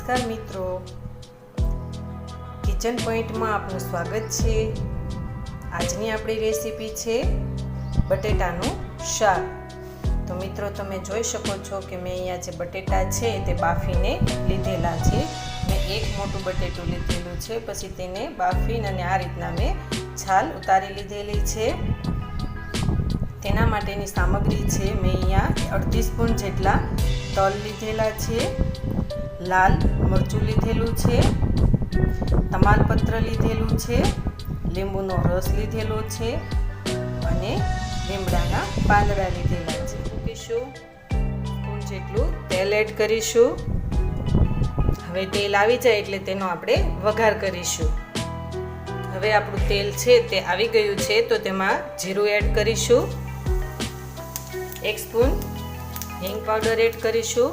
નમસ્કાર મિત્રો, કિચન પોઈન્ટમાં આપનું સ્વાગત છે। આજની આપણી રેસીપી છે બટેટાનું શાક। તો મિત્રો તમે જોઈ શકો છો કે મેં અહીંયા જે બટેટા છે તે બાફીને લીધેલા છે। મેં એક મોટું બટેટું લીધેલું છે, પછી તેને બાફીને અને આ રીતના મેં છાલ ઉતારી લીધેલી છે। તેના માટેની સામગ્રી છે, મેં અહીંયા અડધી સ્પૂન જેટલા તલ લીધેલા છે, લાલ મરચું લીધેલું છે, તમાલપત્ર લીધેલું છે, લીંબુનો રસ લીધેલો છે અને લીમડાના પાંદડા લીધેલા છે। મૂકીશું સ્પૂન જેટલું તેલ એડ કરીશું। હવે તેલ આવી જાય એટલે તેનો આપણે વઘાર કરીશું। હવે આપણું તેલ છે તે આવી ગયું છે, તો તેમાં જીરું એડ કરીશું। 1 સ્પૂન હિંગ પાવડર એડ કરીશું।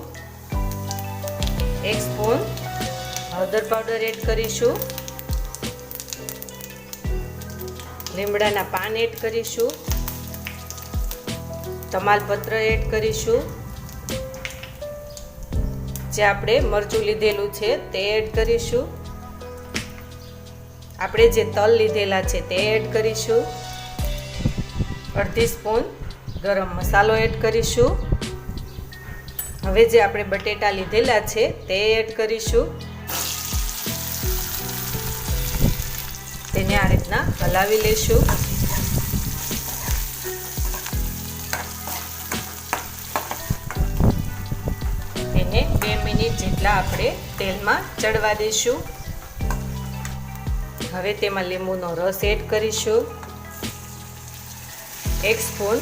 1 સ્પૂન હળદર પાવડર એડ કરીશું। લીમડાના પાન એડ કરીશું। તમાલપત્ર એડ કરીશું। જે આપણે મરચું લીધેલું છે તે એડ કરીશું। આપણે જે તલ લીધેલા છે તે એડ કરીશું। અડધી સ્પૂન ગરમ મસાલો એડ કરીશું। હવે જે આપણે બટેટા લીધેલા છે તે એડ કરીશું। તેને આ રીતના હલાવી લેશું। તેને 2 મિનિટ જેટલા આપણે તેલમાં ચડવા દઈશું। હવે તેમાં લીંબુનો રસ એડ કરીશું। 1 સ્પૂન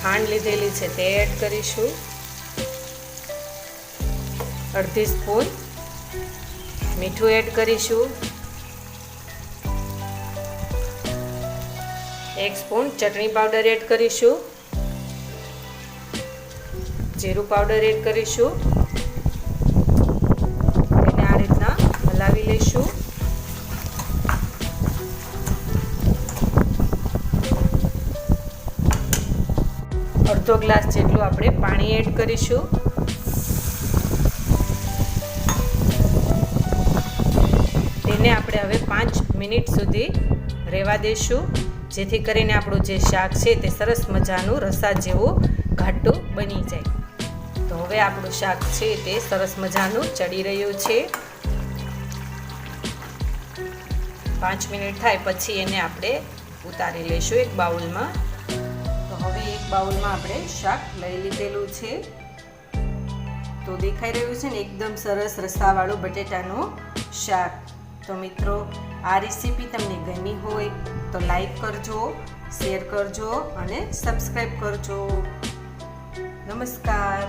ખાંડ લીધેલી છે તે એડ કરીશું। અડધી સ્પૂન મીઠું એડ કરીશું। 1 સ્પૂન ચટણી પાવડર એડ કરીશું। જીરું પાવડર એડ કરીશું। તેને આ રીતના હલાવી લઈશું। અડધો ગ્લાસ જેટલું આપણે પાણી એડ કરીશું। તેને આપણે હવે 5 મિનિટ સુધી રહેવા દઈશું, જેથી કરીને આપણું જે શાક છે તે સરસ મજાનું રસા જેવું ઘાટું બની જાય। તો હવે આપણું શાક છે તે સરસ મજાનું ચડી રહ્યું છે। 5 મિનિટ થાય પછી એને આપણે ઉતારી લઈશું એક બાઉલમાં। તો હવે એક બાઉલમાં આપણે શાક લઈ લીધેલું છે। તો દેખાઈ રહ્યું છે ને એકદમ સરસ રસાવાળું બટેટાનું શાક। તો મિત્રો, આ રેસીપી તમને ગમી હોય તો લાઈક કરજો, શેર કરજો અને સબસ્ક્રાઈબ કરજો। નમસ્કાર।